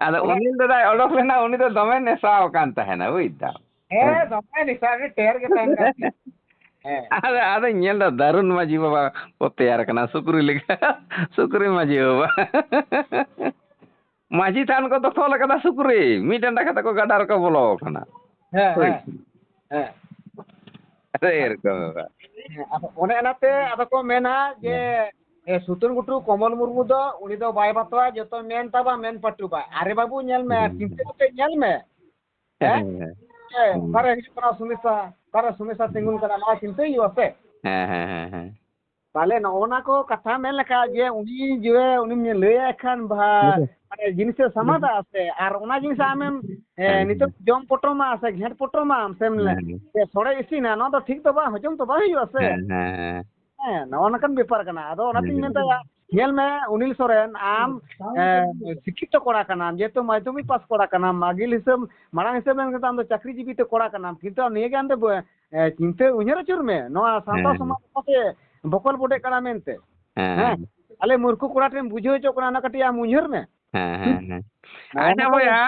ᱟᱫᱚ ᱩᱱᱤ ᱫᱟᱫᱟᱭ ᱚᱰᱚᱠ ᱞᱮᱱᱟ ᱩᱱᱤ ᱫᱚ ᱫᱚᱢᱮ ᱱᱮᱥᱟᱣ ᱟᱠᱟᱱ ᱛᱟᱦᱮᱱᱟ ᱵᱩᱡᱽ ᱫᱟᱢ ᱦᱮᱸ ᱫᱚᱢᱮ ᱱᱤᱥᱟᱹ ᱜᱮ ᱴᱮᱨ ᱜᱮ ᱛᱟᱦᱮᱱ ᱠᱟᱱ ᱛᱤᱧᱟ ᱦᱮᱸ ᱟᱫᱚᱧ ᱧᱮᱞ ᱮᱫᱟ ᱫᱟᱨᱩᱱ ᱢᱟᱹᱡᱷᱤ ᱵᱟᱵᱟ ᱠᱚ ᱛᱮᱭᱟᱨ ᱠᱟᱱᱟ ᱥᱩᱠᱨᱤ ᱞᱮᱠᱟ ᱥᱩᱠᱨᱤ ᱢᱟᱹᱡᱷᱤ ᱵᱟᱵᱟ ᱢᱟᱹᱡᱷᱤ ᱛᱷᱟᱱ ᱠᱚ ᱫᱚᱠᱷᱚᱞ ᱟᱠᱟᱫᱟ ᱥᱩᱠᱨᱤ ᱢᱤᱫ ᱰᱟᱸᱰᱟ ᱠᱟᱛᱮ ᱠᱚ ᱜᱟᱰᱟ ᱨᱮᱠᱚ ᱵᱚᱞᱚ ᱟᱠᱟᱱᱟ ᱦᱮᱸ ᱦᱮᱸ ᱦᱮᱸ এরকম ব্যাপার ᱟᱫᱚ ᱚᱱᱮ ᱚᱱᱟᱛᱮ ᱟᱫᱚ ᱠᱚ ᱢᱮᱱᱟ ᱡᱮ ᱥᱩᱛᱟᱹᱱ ᱜᱷᱩᱴᱩ ᱠᱚᱢᱚᱞ ᱢᱩᱨᱢᱩ ᱫᱚ ᱩᱱᱤ ᱫᱚ ᱵᱟᱭ ᱵᱟᱛᱟᱣᱟ ᱡᱚᱛᱚ ᱢᱮᱱ ᱛᱟᱵᱟ ᱢᱮᱱ ᱯᱟᱹᱴᱩᱵᱟ ᱟᱨᱮ ᱵᱟᱹᱵᱩ ᱧᱮᱞ ᱢᱮ ᱪᱤᱱᱛᱟᱹ ᱠᱟᱛᱮ ᱧᱮᱞ ᱢᱮ ᱦᱮᱸ ᱚᱠᱟᱨᱮ ᱦᱤᱡᱩᱜ ᱠᱟᱱᱟ ᱥᱚᱢᱚᱥᱥᱟ ᱚᱠᱟᱨᱮ ᱥᱚᱢᱚᱥᱥᱟ ᱛᱤᱸᱜᱩᱱ ᱠᱟᱱᱟ ᱱᱚᱣᱟ ᱪᱤᱱᱛᱟᱹᱭ ᱦᱩᱭᱩᱜᱼᱟ ᱥᱮ হ্যাঁ হ্যাঁ হ্যাঁ হ্যাঁ তাহলে ᱱᱚᱜᱼᱚᱱᱟ ᱠᱚ ᱠᱟᱛᱷᱟ ᱢᱮᱱ ᱞᱮᱠᱷᱟᱡ ᱡᱮ ᱩᱱᱤ ᱡᱮ ᱩᱱᱤᱢ ᱞᱟᱹᱭᱟᱭ ᱠᱷᱟᱱ মানে জিনিসের সমাধা আছে আর ওনা জিনিস আমেম নিতক জম পটরমা আছে ঘেট পটরমা সেম সড়ে ইসিনা নয়া তো ঠিক তো বা হজম তো বা হইयो আছে হ্যাঁ নয়া নাকান ব্যাপার কানা আদো ওনাতিন মেনতা ᱧᱮᱞ ᱢᱮ ᱩᱱᱤᱞ ᱥᱚᱨᱮᱱ ᱟᱢ শিক্ষিত করা কানাম যেহেতু মাধ্যমিক পাস করা কানাম মাগিল হিসেব মারাং হিসেব লেন ᱟᱢ ᱫᱚ ᱪᱟᱹᱠᱨᱤ ᱡᱤᱵᱤ ᱛᱮ ᱠᱚᱲᱟ ᱠᱟᱱᱟᱢ ᱠᱤᱱᱛᱩ ᱱᱤᱭᱟᱹ ᱜᱮ ᱟᱢ ᱫᱚ চিন্তা উইহার আচুর ᱢᱮ ᱱᱚᱣᱟ ᱥᱟᱱᱛᱟᱲ ᱥᱚᱢᱟᱡᱽ ᱯᱟᱥᱮ বকল বডে কানা মেনতে হ্যাঁ আলে মূর্খ কোড়া ᱴᱷᱮᱱ বুঝাᱹᱣ ᱦᱚᱪᱚ ᱠᱟᱱᱟ ᱚᱱᱟ ᱠᱟᱹᱴᱤᱡ ᱟᱢ ᱩᱭᱦᱟᱹᱨ ᱢᱮ ᱟᱪᱪᱷᱟ ᱵᱚᱭᱦᱟ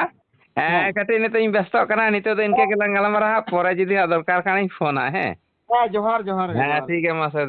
ᱠᱟᱹᱴᱤᱡ ᱱᱤᱛᱚᱜ ᱤᱧ ᱵᱮᱥᱛᱚᱜ ᱠᱟᱱᱟ ᱱᱤᱛᱚᱜ ᱫᱚ ᱤᱱᱠᱟᱹ ᱜᱮᱞᱟᱝ ᱜᱟᱞᱢᱟᱨᱟᱣᱟ ᱯᱚᱨᱮ ᱡᱩᱫᱤ ᱫᱚᱨᱠᱟর ᱠᱷᱟᱱᱤᱧ ᱯᱷᱳᱱᱟ ᱦᱮᱸ ᱡᱚᱦᱟᱨ ᱡᱚᱦᱟᱨ ᱦᱮᱸ ᱴᱷᱤᱠ ᱜᱮᱭᱟ ᱢᱟ ᱥᱟᱹᱨᱤ